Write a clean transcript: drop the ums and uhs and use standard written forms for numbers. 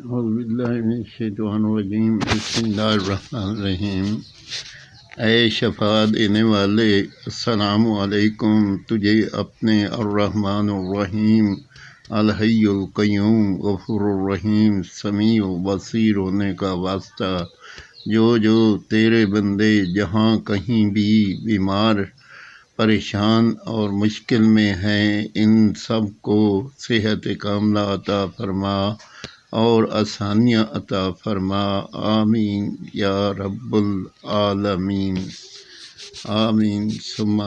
اعوذ باللہ من الشیطان الرجیم بسم اللہ الرحمن الرحیم۔ اے شفاعت دینے والے، السلام علیکم۔ تجھے اپنے الرحمن الرحیم، الحی القیوم، غفور الرحیم، سمیع بصیر ہونے کا واسطہ۔ جو تیرے بندے جہاں کہیں بھی بیمار، پریشان اور مشکل میں ہیں، ان سب کو صحت کاملہ عطا فرما اور آسانیاں عطا فرما۔ آمین یا رب العالمین، آمین ثم